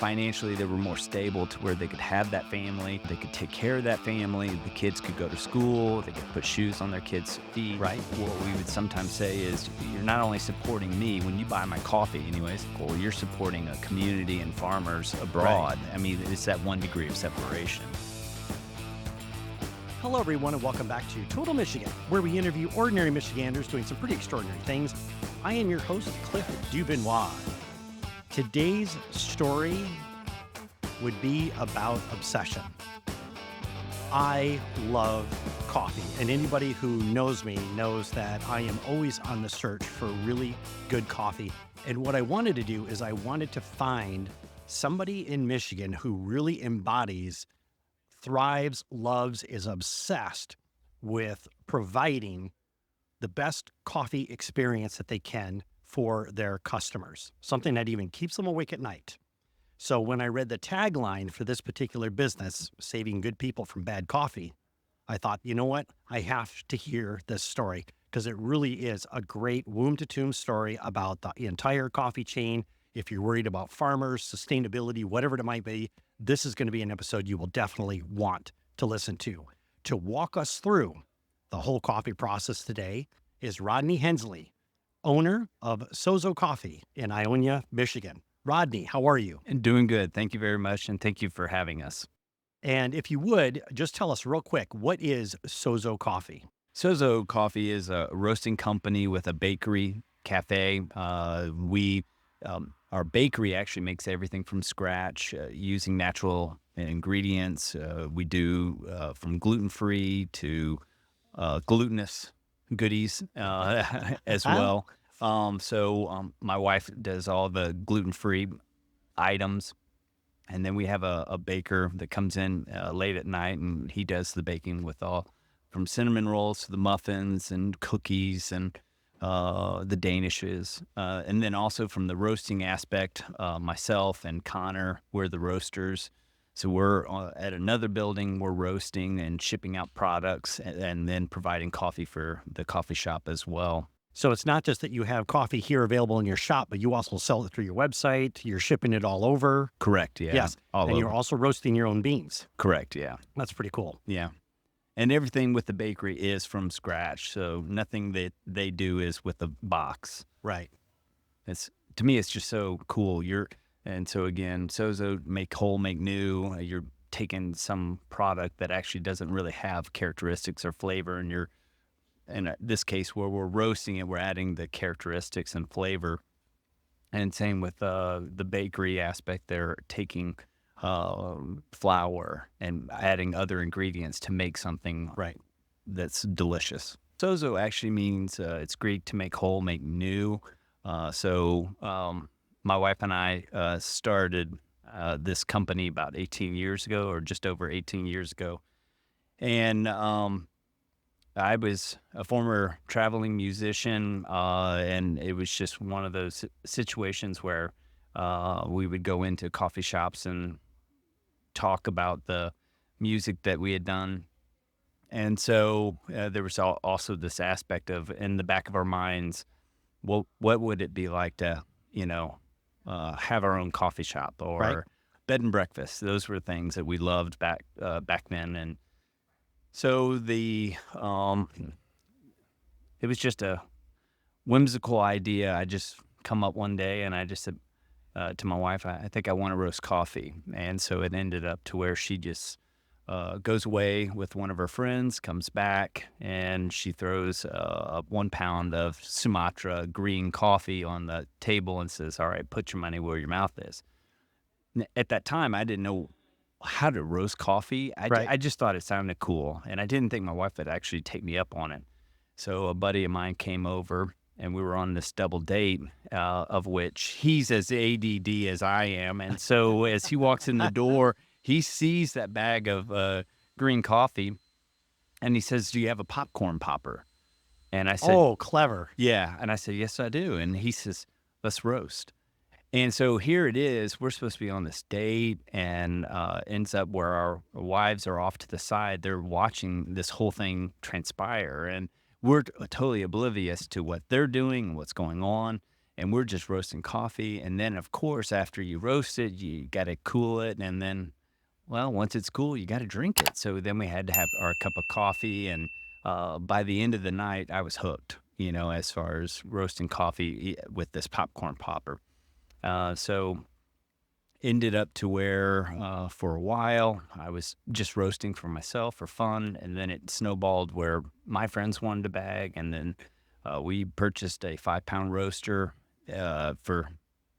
financially they were more stable to where they could have that family, they could take care of that family, the kids could go to school, they could put shoes on their kids' feet. Right. What we would sometimes say is, you're not only supporting me when you buy my coffee anyways, well, you're supporting a community and farmers abroad. Right. I mean, it's that 1 degree of separation. Hello, everyone, and welcome back to Total Michigan, where we interview ordinary Michiganders doing some pretty extraordinary things. I am your host, Cliff DuVernois. Today's story would be about obsession. I love coffee, and anybody who knows me knows that I am always on the search for really good coffee. And what I wanted to do is I wanted to find somebody in Michigan who really embodies, thrives, loves, is obsessed with providing the best coffee experience that they can for their customers, something that even keeps them awake at night. So when I read the tagline for this particular business, saving good people from bad coffee, I thought, you know what? I have to hear this story because it really is a great womb to tomb story about the entire coffee chain. If you're worried about farmers, sustainability, whatever it might be, this is going to be an episode you will definitely want to listen to. To walk us through the whole coffee process today is Rodney Hensley, owner of Sozo Coffee in Ionia, Michigan. Rodney, how are you? And doing good. Thank you very much, and thank you for having us. And if you would, just tell us real quick, what is Sozo Coffee? Sozo Coffee is a roasting company with a bakery, cafe. Our bakery actually makes everything from scratch using natural ingredients. We do from gluten-free to glutinous goodies as well. My wife does all the gluten-free items. And then we have a baker that comes in late at night, and he does the baking with all from cinnamon rolls to the muffins and cookies and the danishes. And then also from the roasting aspect, myself and Connor, we're the roasters. So we're at another building, we're roasting and shipping out products and then providing coffee for the coffee shop as well. So it's not just that you have coffee here available in your shop, but you also sell it through your website. You're shipping it all over. Correct, yeah. Yes. All and over. You're also roasting your own beans. Correct, yeah. That's pretty cool. Yeah. And everything with the bakery is from scratch. So nothing that they do is with a box. Right. To me, it's just so cool. And so again, Sozo, make whole, make new. You're taking some product that actually doesn't really have characteristics or flavor, and in this case, where we're roasting it, we're adding the characteristics and flavor. And same with the bakery aspect, they're taking flour and adding other ingredients to make something right that's delicious. Sozo actually means it's Greek to make whole, make new. My wife and I started this company about 18 years ago, or just over 18 years ago. And I was a former traveling musician, and it was just one of those situations where we would go into coffee shops and talk about the music that we had done. And so there was also this aspect of, in the back of our minds, what would it be like to, have our own coffee shop or right. bed and breakfast? Those were things that we loved back then. And so it was just a whimsical idea. I just come up one day and I just said to my wife, I think I want to roast coffee. And so it ended up to where she just goes away with one of her friends, comes back, and she throws 1 pound of Sumatra green coffee on the table and says, all right, put your money where your mouth is. At that time, I didn't know how to roast coffee. I just thought it sounded cool, and I didn't think my wife would actually take me up on it. So a buddy of mine came over, and we were on this double date, of which he's as ADD as I am. And so as he walks in the door, he sees that bag of green coffee, and he says, do you have a popcorn popper? And I said, oh, clever. Yeah. And I said, yes, I do. And he says, let's roast. And so here it is. We're supposed to be on this date, and ends up where our wives are off to the side. They're watching this whole thing transpire, and we're totally oblivious to what they're doing and what's going on. and we're just roasting coffee. And then, of course, after you roast it, you got to cool it. And then, well, once it's cool, you got to drink it. So then we had to have our cup of coffee. And by the end of the night, I was hooked, as far as roasting coffee with this popcorn popper. So ended up to where for a while I was just roasting for myself for fun, and then it snowballed where my friends wanted a bag, and then we purchased a 5-pound roaster for,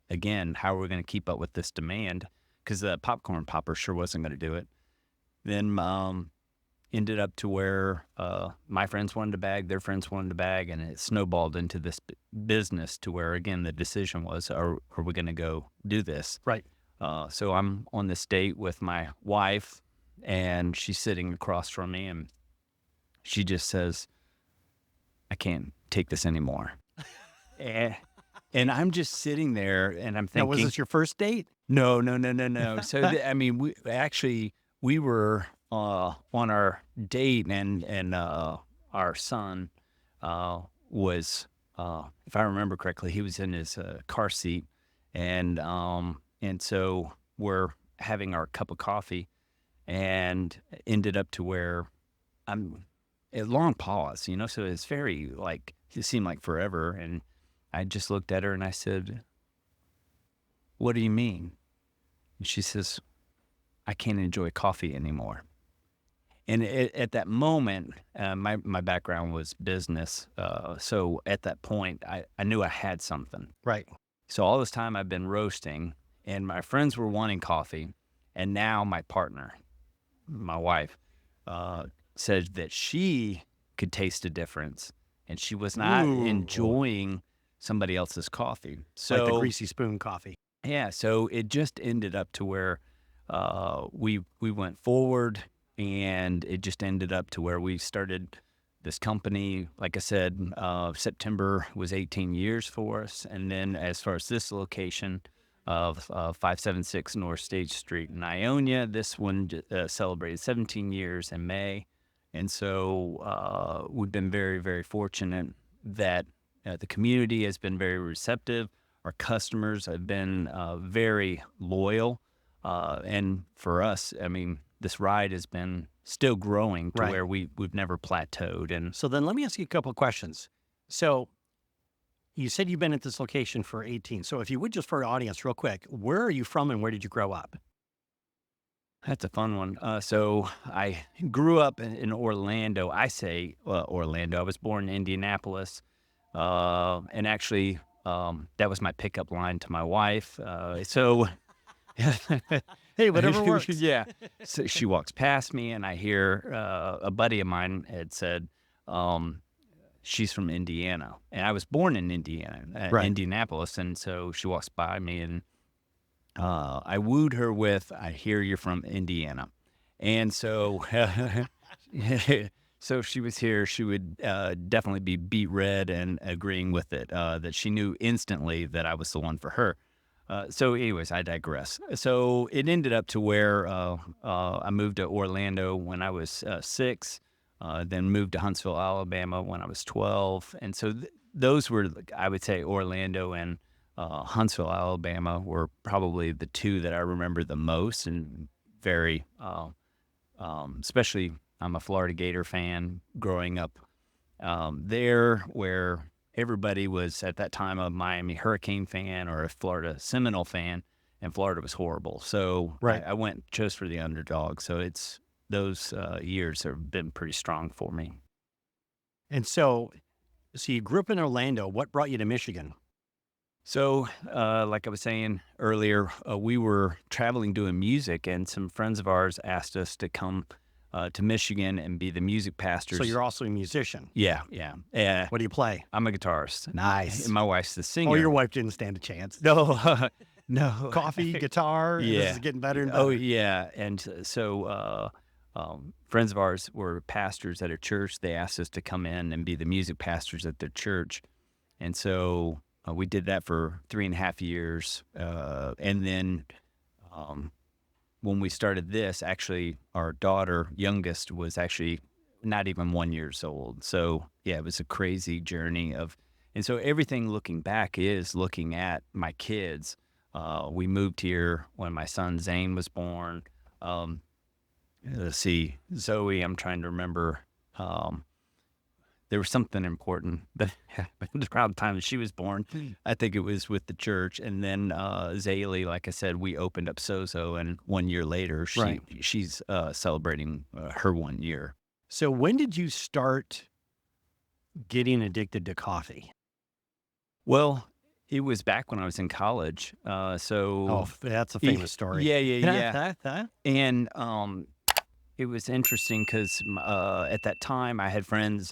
again, how are we going to keep up with this demand, because the popcorn popper sure wasn't going to do it. Then ended up to where my friends wanted a bag, their friends wanted a bag, and it snowballed into this business to where, again, the decision was, are we going to go do this? Right. So I'm on this date with my wife, and she's sitting across from me, and she just says, I can't take this anymore. and, and I'm just sitting there, and I'm Now, was thinking, this your first date? no. So, I mean, we were on our date, and our son was, if I remember correctly, he was in his car seat, and so we're having our cup of coffee, and ended up to where I'm a long pause, so it's very like, it seemed like forever, and I just looked at her and I said, what do you mean? And she says, I can't enjoy coffee anymore. And at that moment, my background was business. So at that point, I knew I had something. Right. So all this time I've been roasting, and my friends were wanting coffee. And now my partner, my wife, said that she could taste a difference, and she was not Ooh. enjoying somebody else's coffee. So Like the greasy spoon coffee. yeah, so it just ended up to where we went forward, and it just ended up to where we started this company. Like I said, September was 18 years for us. And then as far as this location of 576 North Stage Street in Ionia, this one celebrated 17 years in May. And so we've been very, very fortunate that the community has been very receptive. Our customers have been very loyal. And for us, I mean, this ride has been still growing to Right. where we've never plateaued. And So then let me ask you a couple of questions. So you said you've been at this location for 18. So if you would, just for our audience real quick, where are you from and where did you grow up? that's a fun one. So I grew up in Orlando. I say Orlando. I was born in Indianapolis. And actually, that was my pickup line to my wife. So Hey, whatever works. Yeah. So she walks past me, and I hear a buddy of mine had said, she's from Indiana. And I was born in Indiana, Right. Indianapolis. And so she walks by me, and I wooed her with, I hear you're from Indiana. And so, so if she was here, she would definitely be beet red and agreeing with it, that she knew instantly that I was the one for her. So anyways, I digress. So it ended up to where I moved to Orlando when I was 6, then moved to Huntsville, Alabama when I was 12. And so those were, I would say, Orlando and Huntsville, Alabama were probably the two that I remember the most, and very, especially I'm a Florida Gator fan growing up there, where everybody was at that time a Miami Hurricane fan or a Florida Seminole fan, and Florida was horrible. So Right. I chose for the underdog. So it's those years have been pretty strong for me. And so you grew up in Orlando. What brought you to Michigan? So, like I was saying earlier, we were traveling doing music, and some friends of ours asked us to come to Michigan and be the music pastors. So you're also a musician. Yeah. What do you play? I'm a guitarist. Nice. And my wife's the singer. Oh, your wife didn't stand a chance. No, no. Coffee, guitar. Yeah. This is getting better and better. Oh, yeah. And so friends of ours were pastors at a church. They asked us to come in and be the music pastors at their church. And so we did that for 3.5 years. And then when we started this, actually, our daughter, youngest, was actually not even 1 year old. So, yeah, it was a crazy journey of And so everything looking back is looking at my kids. We moved here when my son Zane was born. Um, let's see, Zoe, I'm trying to remember. Um, there was something important that happened around the time that she was born. I think it was with the church. And then Zaylee, like I said, we opened up Sozo, and 1 year later, Right. she's celebrating her 1 year. So when did you start getting addicted to coffee? Well, it was back when I was in college. Oh, that's a y- famous story. yeah. And it was interesting because at that time I had friends.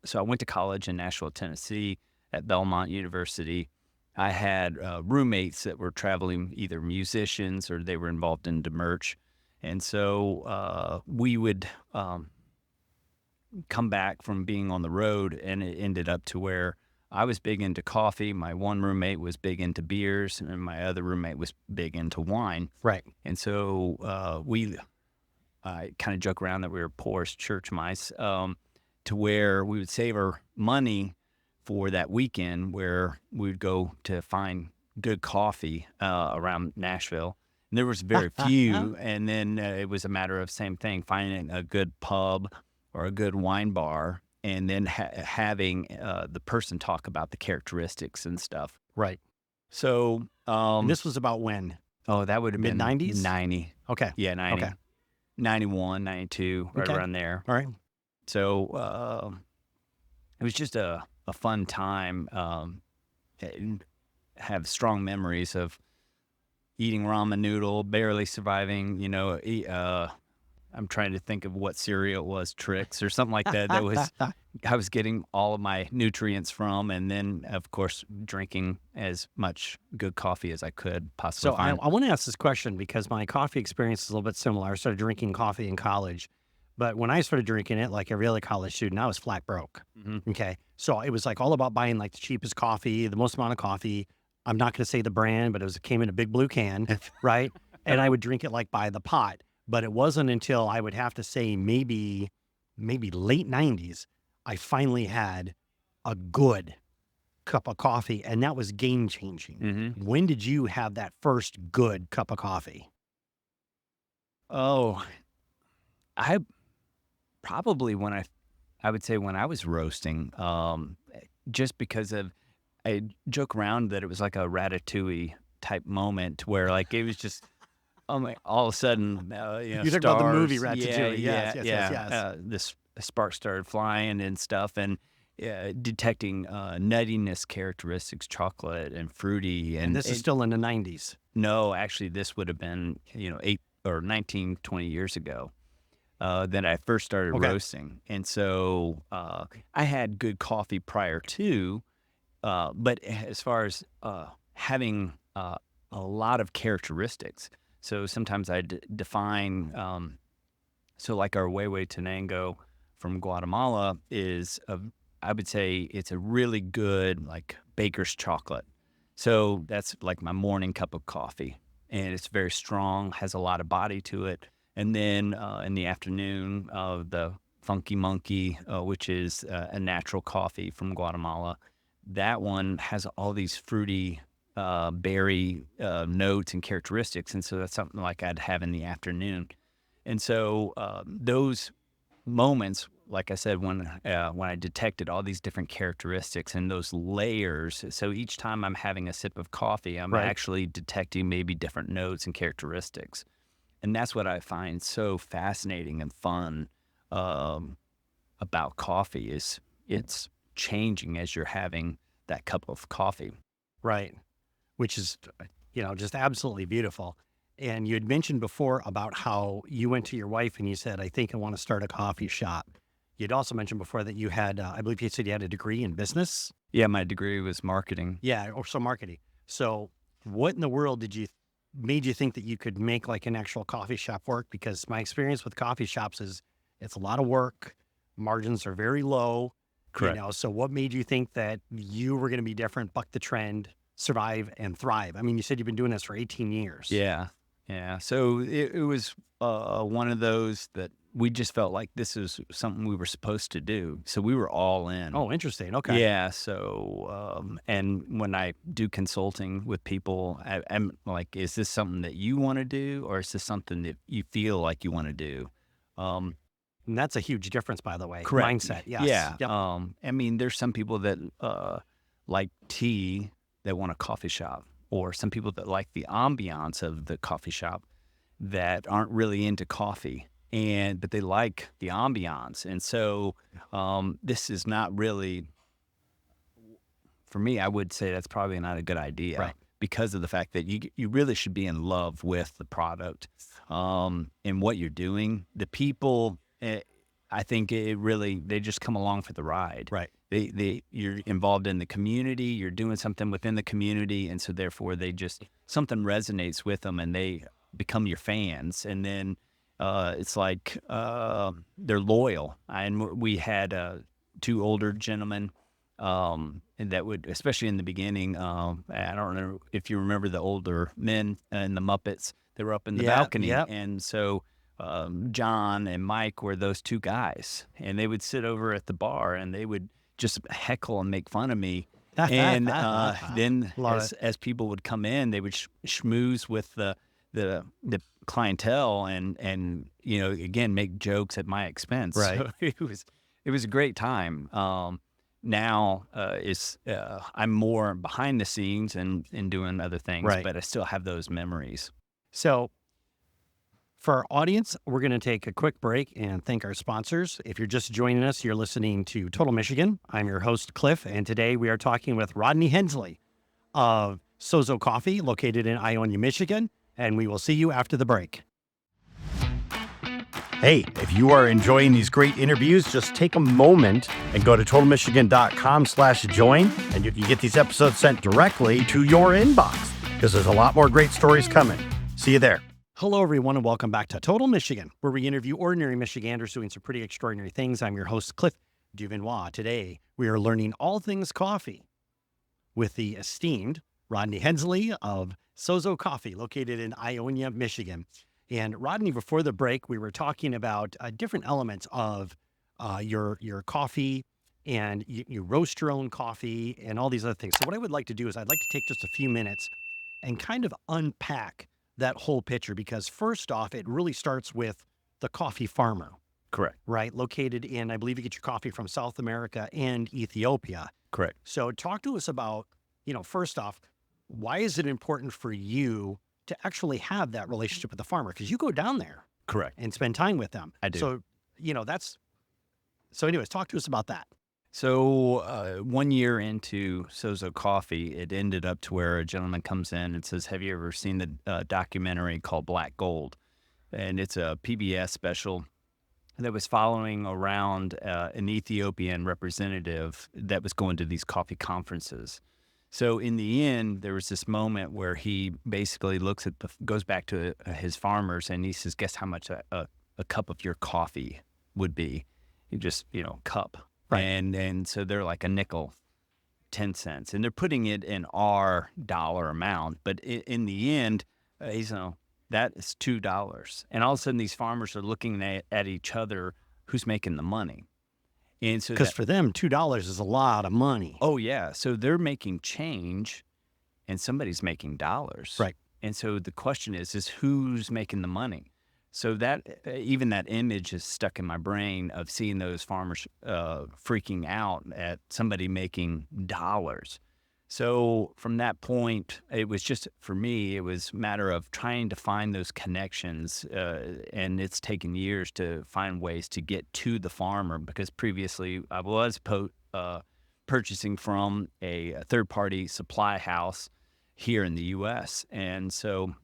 So I went to college in Nashville, Tennessee at Belmont University. I had roommates that were traveling, either musicians or they were involved in demerch. And so we would come back from being on the road, and it ended up to where I was big into coffee. My one roommate was big into beers, and my other roommate was big into wine. Right. And so I kind of joke around that we were poor as church mice, to where we would save our money for that weekend where we would go to find good coffee around Nashville. And there was very few. And then it was a matter of same thing, finding a good pub or a good wine bar, and then having the person talk about the characteristics and stuff. Right. So And this was about when? that would have been Mid-90s? 90. Okay. Yeah, 90. Okay. 91, 92, right Okay. around there. All right. So it was just a fun time. And have strong memories of eating ramen noodle, barely surviving. I'm trying to think of what cereal it was, Trix or something like that. I was getting all of my nutrients from, and then of course drinking as much good coffee as I could possibly So find. I want to ask this question because my coffee experience is a little bit similar. I started drinking coffee in college, but when I started drinking it, like every other college student, I was flat broke. Mhm. Okay. So it was like all about buying like the cheapest coffee, the most amount of coffee. I'm not going to say the brand, but it came in a big blue can, right? And I would drink it like by the pot. But it wasn't until I would have to say maybe late 90s, I finally had a good cup of coffee, and that was game changing. Mhm. When did you have that first good cup of coffee? Oh, I probably I would say when I was roasting, just because of, I joke around that it was like a Ratatouille type moment where like it was just, oh my, all of a sudden, You talk about the movie stars, Ratatouille. Yes, yes, yes, yes. This spark started flying and stuff, and detecting nuttiness characteristics, chocolate and fruity, And this is still in the 90s. no, actually, this would have been 19, 20 years ago. That I first started Okay. roasting. And so I had good coffee prior to, but as far as having a lot of characteristics, so sometimes I define, so like our Huehue Tenango from Guatemala is, I would say it's a really good like baker's chocolate. So that's like my morning cup of coffee, and it's very strong, has a lot of body to it. And then in the afternoon, the Funky Monkey, which is a natural coffee from Guatemala, that one has all these fruity berry notes and characteristics. And so that's something like I'd have in the afternoon. And so those moments, like I said, when I detected all these different characteristics and those layers, so each time I'm having a sip of coffee, I'm Right. actually detecting maybe different notes and characteristics. And that's what I find so fascinating and fun about coffee is it's changing as you're having that cup of coffee. Right. Which is, just absolutely beautiful. And you had mentioned before about how you went to your wife and you said, I think I want to start a coffee shop. You'd also mentioned before that you had, I believe you said you had a degree in business. Yeah, my degree was marketing. Yeah, or so marketing. So what in the world made you think that you could make like an actual coffee shop work? Because my experience with coffee shops is it's a lot of work. Margins are very low. Correct. So what made you think that you were going to be different, buck the trend, survive and thrive? I mean, you said you've been doing this for 18 years. Yeah. Yeah. So it was one of those that we just felt like this is something we were supposed to do. So we were all in. Oh, interesting. Okay. Yeah. So, and when I do consulting with people, I'm like, is this something that you want to do, or is this something that you feel like you want to do? Um, And that's a huge difference, by the way. Correct. Mindset. Yes. Yeah. Yep. I mean, there's some people that like tea that want a coffee shop, or some people that like the ambiance of the coffee shop that aren't really into coffee, but they like the ambiance. And so this is not really, for me, I would say that's probably not a good idea. Right. Because of the fact that you really should be in love with the product and what you're doing. The people, I think they just come along for the ride. Right. You're involved in the community, you're doing something within the community, and so therefore something resonates with them, and they become your fans. And then it's like they're loyal. And we had two older gentlemen and that would, especially in the beginning, I don't know if you remember the older men and the Muppets. They were up in the balcony, Yep. and so John and Mike were those two guys, and they would sit over at the bar and they would just heckle and make fun of me. And then as people would come in, they would schmooze with the clientele and again make jokes at my expense. Right. So it was a great time. Now I'm more behind the scenes and doing other things, Right. but I still have those memories. So for our audience, we're going to take a quick break and thank our sponsors. If you're just joining us, you're listening to Total Michigan. I'm your host, Cliff, and today we are talking with Rodney Hensley of Sozo Coffee, located in Ionia, Michigan, and we will see you after the break. Hey, if you are enjoying these great interviews, just take a moment and go to totalmichigan.com/join, and you can get these episodes sent directly to your inbox because there's a lot more great stories coming. See you there. Hello, everyone, and welcome back to Total Michigan, where we interview ordinary Michiganders doing some pretty extraordinary things. I'm your host, Cliff DuVernois. Today, we are learning all things coffee with the esteemed Rodney Hensley of Sozo Coffee, located in Ionia, Michigan. And Rodney, before the break, we were talking about different elements of your coffee, and you roast your own coffee and all these other things. So what I would like to do is I'd like to take just a few minutes and kind of unpack that whole picture, because first off, it really starts with the coffee farmer. Correct. Right? Located in, I believe you get your coffee from South America and Ethiopia. Correct. So talk to us about, first off, why is it important for you to actually have that relationship with the farmer? Because you go down there. Correct. And spend time with them. I do. So, so anyways, talk to us about that. So 1 year into Sozo Coffee, it ended up to where a gentleman comes in and says, have you ever seen the documentary called Black Gold? And it's a PBS special that was following around an Ethiopian representative that was going to these coffee conferences. So in the end, there was this moment where he basically goes back to his farmers and he says, guess how much a cup of your coffee would be? You just, cup. Right. And so they're like a nickel, 10 cents. And they're putting it in our dollar amount. But in the end, he's, that is $2. And all of a sudden, these farmers are looking at each other, who's making the money. And so because for them, $2 is a lot of money. Oh, yeah. So they're making change and somebody's making dollars. Right. And so the question is who's making the money? So that even that image is stuck in my brain of seeing those farmers freaking out at somebody making dollars. So from that point, it was just, for me, it was a matter of trying to find those connections. And it's taken years to find ways to get to the farmer, because previously I was purchasing from a third-party supply house here in the U.S. And so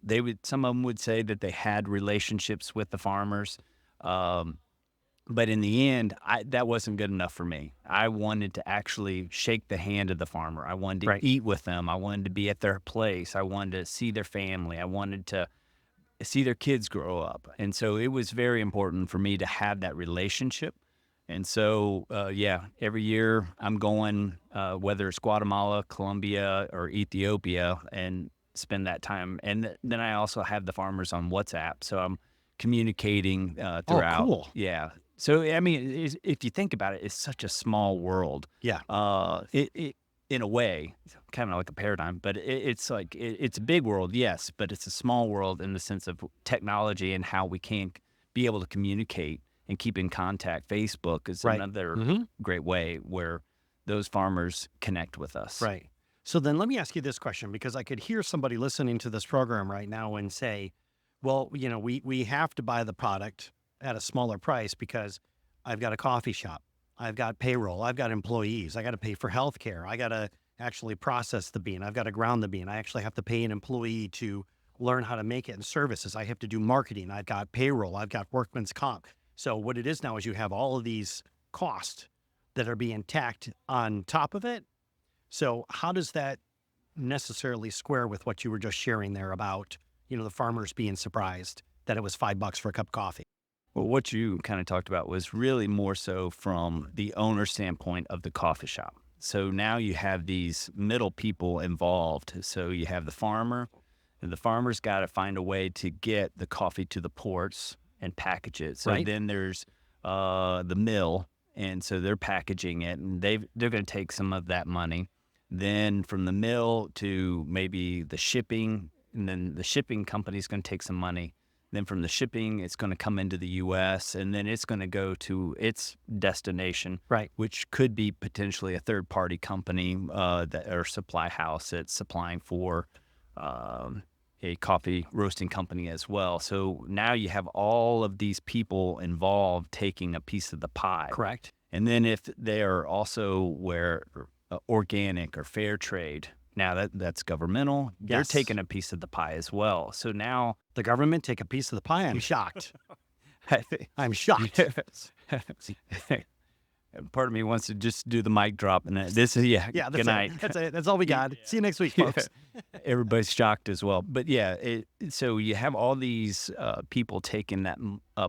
some of them would say that they had relationships with the farmers. But in the end, that wasn't good enough for me. I wanted to actually shake the hand of the farmer. I wanted to eat with them. I wanted to be at their place. I wanted to see their family. I wanted to see their kids grow up. And so it was very important for me to have that relationship. And so, every year I'm going, whether it's Guatemala, Colombia, or Ethiopia, and spend that time. And then I also have the farmers on WhatsApp. So I'm communicating Oh, throughout. cool. Yeah. So I mean, if you think about it, it's such a small world. Yeah. It in a way, it's kind of like a paradigm, but it's like it's a big world, yes, but it's a small world in the sense of technology and how we can be able to communicate and keep in contact. Facebook is Right. another Mm-hmm. great way where those farmers connect with us. Right. So then let me ask you this question, because I could hear somebody listening to this program right now and say, well, we have to buy the product at a smaller price because I've got a coffee shop. I've got payroll. I've got employees. I got to pay for healthcare. I got to actually process the bean. I've got to ground the bean. I actually have to pay an employee to learn how to make it, and services. I have to do marketing. I've got payroll. I've got workman's comp. So what it is now is you have all of these costs that are being tacked on top of it. So how does that necessarily square with what you were just sharing there about, the farmers being surprised that it was $5 for a cup of coffee? Well, what you kind of talked about was really more so from the owner standpoint of the coffee shop. So now you have these middle people involved. So you have the farmer, and the farmer's got to find a way to get the coffee to the ports and package it. So Right. then there's the mill, and so they're packaging it, and they're going to take some of that money. Then from the mill to maybe the shipping, and then the shipping company's going to take some money. Then from the shipping, it's going to come into the U.S., and then it's going to go to its destination, Right. which could be potentially a third-party company or supply house that's supplying for a coffee roasting company as well. So now you have all of these people involved taking a piece of the pie. Correct. And then if they are also organic or fair trade, now that's governmental, they're Yes. taking a piece of the pie as well. So now The government take a piece of the pie. I'm shocked. I think I'm shocked. part of me wants to just do the mic drop, and this is Yeah, that's good night. it. That's it. That's all we got. See you next week, folks. Everybody's shocked as well. But yeah, so you have all these people taking that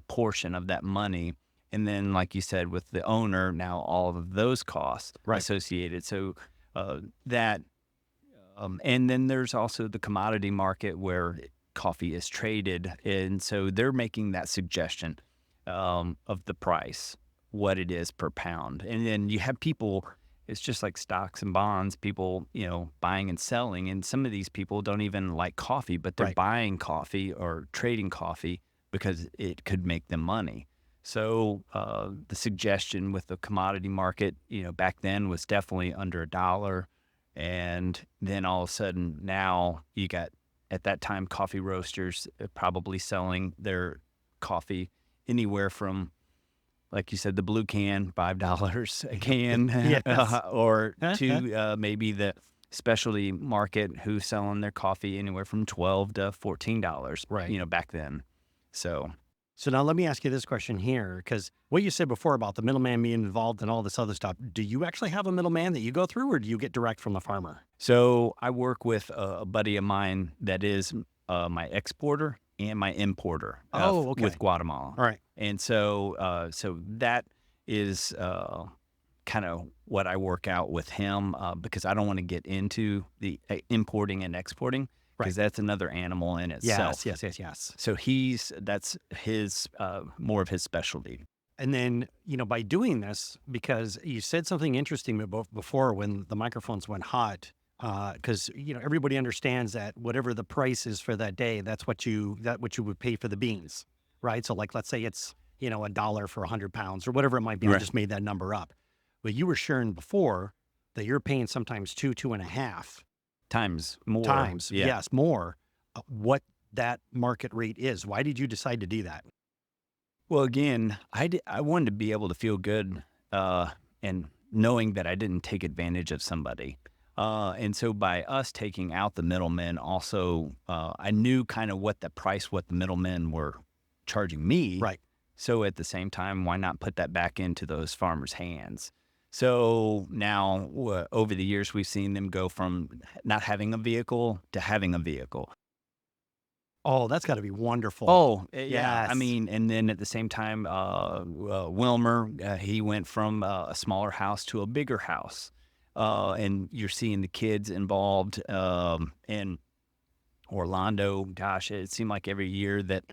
portion of that money, and then, like you said, with the owner, now all of those costs Right. associated. So that, and then there's also the commodity market where coffee is traded, and so they're making that suggestion of the price, what it is per pound. And then you have people, it's just like stocks and bonds, people, buying and selling. And some of these people don't even like coffee, but they're Right. buying coffee or trading coffee because it could make them money. So the suggestion with the commodity market, back then was definitely under $1. And then all of a sudden now you got, at that time, coffee roasters probably selling their coffee anywhere from, like you said, the blue can, $5 a can, Yes. or to maybe the specialty market who's selling their coffee anywhere from $12 to $14, Right. back then. So now let me ask you this question here, because what you said before about the middleman being involved and all this other stuff, do you actually have a middleman that you go through, or do you get direct from the farmer? So I work with a buddy of mine that is my exporter and my importer Oh, okay. with Guatemala. All right. And so so that is kind of what I work out with him because I don't want to get into the importing and exporting, because that's another animal in itself. Yes. So that's his more of his specialty. And then, by doing this, because you said something interesting before when the microphones went hot, because, everybody understands that whatever the price is for that day, that's what you would pay for the beans, right? So like, let's say it's, $1 for 100 pounds or whatever it might be. I Right. just made that number up. But you were sharing before that you're paying sometimes 2.5 Times more. times, Yeah. yes, more, what that market rate is. Why did you decide to do that? Well, again, I wanted to be able to feel good and knowing that I didn't take advantage of somebody. And so by us taking out the middlemen, also, I knew kind of what the middlemen were charging me. Right. So at the same time, why not put that back into those farmers' hands? So now over the years, we've seen them go from not having a vehicle to having a vehicle. Oh, that's got to be wonderful. Oh, yeah. I Yes. mean, and then at the same time, Wilmer, he went from a smaller house to a bigger house. And you're seeing the kids involved. And Orlando, gosh, it seemed like every year that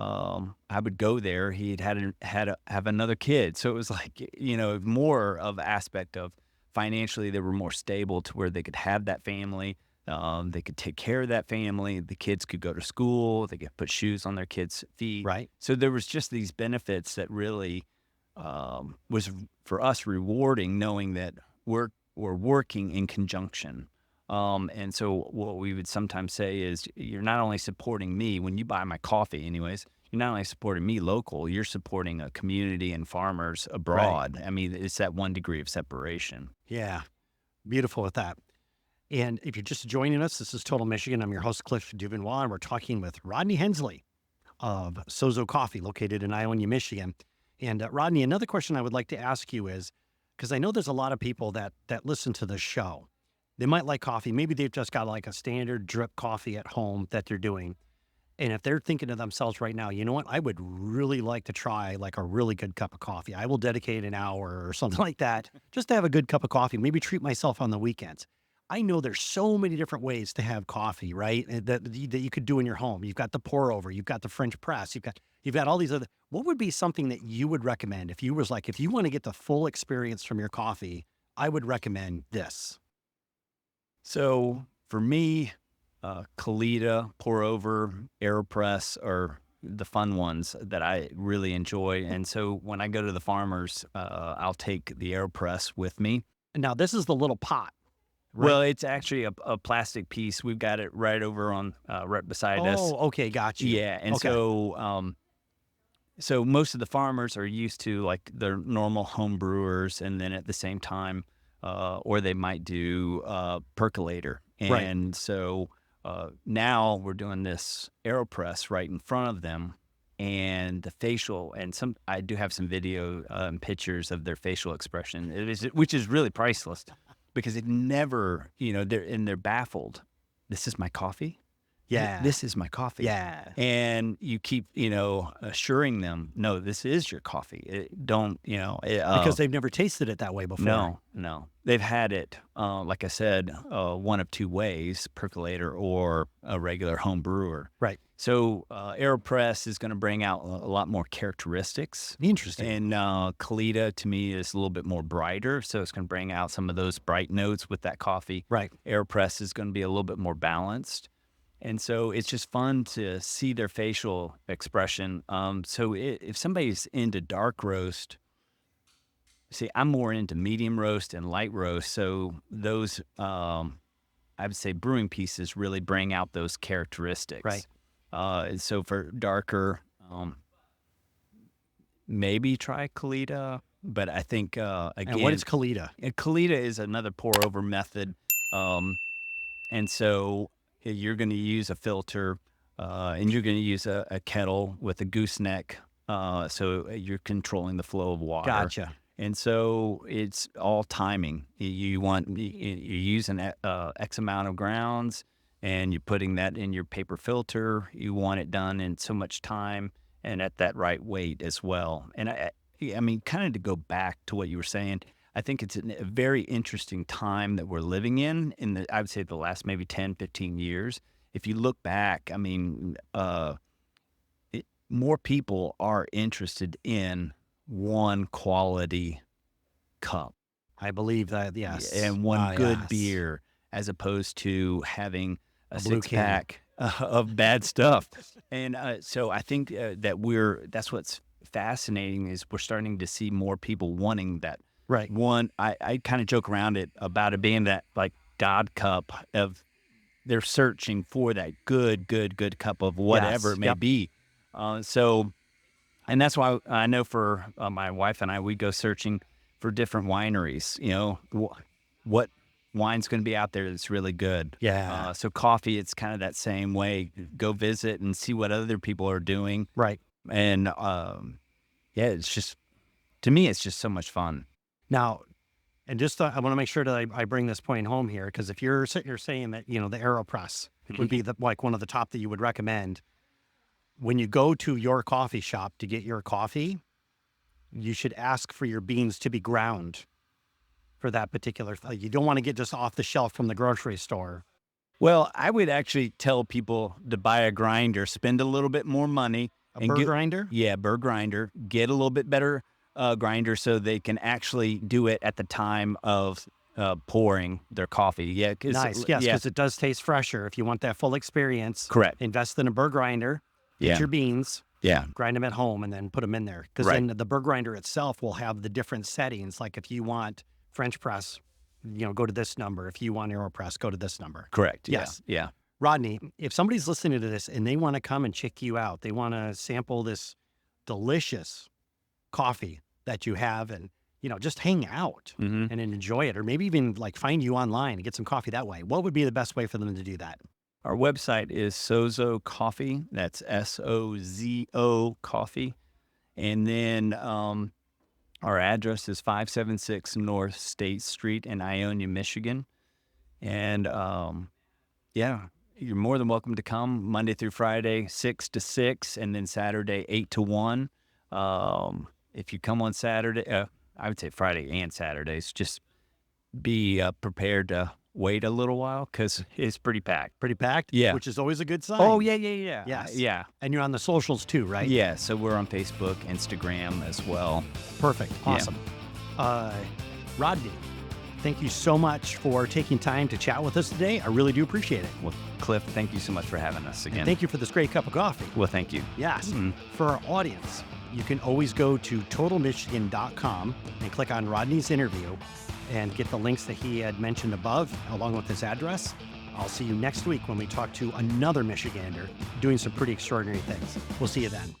I would go there. Have another kid, so it was like more of aspect of financially they were more stable to where they could have that family. They could take care of that family. The kids could go to school. They could put shoes on their kids' feet. Right. So there was just these benefits that really was for us rewarding, knowing that we're working in conjunction. And so what we would sometimes say is, you're not only supporting me when you buy my coffee, anyways. You're not only supporting me local, you're supporting a community and farmers abroad. I mean, it's that one degree of separation. Yeah. Beautiful with that. And if you're just joining us, this is Total Michigan. I'm your host, Cliff DuVernois, and we're talking with Rodney Hensley of Sozo Coffee, located in Ionia, Michigan. And Rodney, another question I would like to ask you is, because I know there's a lot of people that listen to the show. They might like coffee. Maybe they've just got like a standard drip coffee at home that they're doing. And if they're thinking to themselves right now, you know what, I would really like to try like a really good cup of coffee. I will dedicate an hour or something like that just to have a good cup of coffee, maybe treat myself on the weekends. I know there's so many different ways to have coffee, right? That you could do in your home. You've got the pour over, you've got the French press, you've got all these other. What would be something that you would recommend if you want to get the full experience from your coffee? I would recommend this. So for me, Kalita, pour over, AeroPress are the fun ones that I really enjoy. And so when I go to the farmers, I'll take the AeroPress with me. Now this is the little pot, right? Well, it's actually a plastic piece. We've got it right over on right beside us. Oh, okay, got you. Yeah, and Okay. so most of the farmers are used to like their normal home brewers, and then at the same time, or they might do percolator. Right. And so now we're doing this AeroPress right in front of them, and the facial and I do have some video and pictures of their facial expression, which is really priceless, because it never, they're baffled. This is my coffee. Yeah. This is my coffee. Yeah. And you keep, assuring them, no, this is your coffee. Because they've never tasted it that way before. No. They've had it, like I said, one of two ways, percolator or a regular home brewer. Right. So AeroPress is going to bring out a lot more characteristics. Interesting. And Kalita, to me, is a little bit more brighter. So it's going to bring out some of those bright notes with that coffee. Right. AeroPress is going to be a little bit more balanced. And so it's just fun to see their facial expression. So if somebody's into dark roast, see, I'm more into medium roast and light roast. So those, I would say, brewing pieces really bring out those characteristics. Right. So for darker, maybe try Kalita. But I think, again. And what is Kalita? Kalita is another pour over method. And so you're going to use a filter, and you're going to use a kettle with a gooseneck, so you're controlling the flow of water. Gotcha. And so it's all timing. You're using X amount of grounds, and you're putting that in your paper filter. You want it done in so much time and at that right weight as well. And I mean, kind of to go back to what you were saying, I think it's a very interesting time that we're living in I would say the last maybe 10, 15 years. If you look back, I mean, more people are interested in one quality cup. I believe that, yes. And one good yes. beer, as opposed to having a blue six-pack of bad stuff. And so I think that's what's fascinating, is we're starting to see more people wanting that. Right. I kind of joke around about it being that like God cup of, they're searching for that good cup of whatever it may be. And that's why I know for my wife and I, we go searching for different wineries. What wine's going to be out there that's really good. Yeah. So coffee, it's kind of that same way. Go visit and see what other people are doing. Right. And it's just, to me, it's just so much fun. Now, and just I want to make sure that I bring this point home here, because if you're saying that, the AeroPress would be like one of the top that you would recommend, when you go to your coffee shop to get your coffee, you should ask for your beans to be ground for that particular thing. You don't want to get just off the shelf from the grocery store. Well, I would actually tell people to buy a grinder, spend a little bit more money, A burr grinder? Yeah, burr grinder. Get a little bit better grinder so they can actually do it at the time of pouring their coffee. Yeah, Nice. Yes, because it does taste fresher. If you want that full experience, correct. invest in a burr grinder. Get your beans. Yeah. Grind them at home and then put them in there. Because then the burr grinder itself will have the different settings. Like if you want French press, go to this number. If you want AeroPress, go to this number. Correct. Yes. Yeah. Rodney, if somebody's listening to this and they want to come and check you out, they want to sample this delicious coffee that you have and, just hang out and enjoy it, or maybe even like find you online and get some coffee that way, what would be the best way for them to do that? Our website is Sozo Coffee. That's SOZO Coffee. And then our address is 576 North State Street in Ionia, Michigan. And you're more than welcome to come Monday through Friday, 6 to 6, and then Saturday, 8 to 1. If you come on Saturday, I would say Friday and Saturdays, just be prepared to wait a little while because it's pretty packed. Pretty packed? Yeah. Which is always a good sign. Oh, yeah. Yes. Yeah. And you're on the socials too, right? Yeah, so we're on Facebook, Instagram as well. Perfect. Awesome. Rodney, thank you so much for taking time to chat with us today. I really do appreciate it. Well, Cliff, thank you so much for having us again. And thank you for this great cup of coffee. Well, thank you. Yes. For our audience, you can always go to totalmichigan.com and click on Rodney's interview and get the links that he had mentioned above, along with his address. I'll see you next week when we talk to another Michigander doing some pretty extraordinary things. We'll see you then.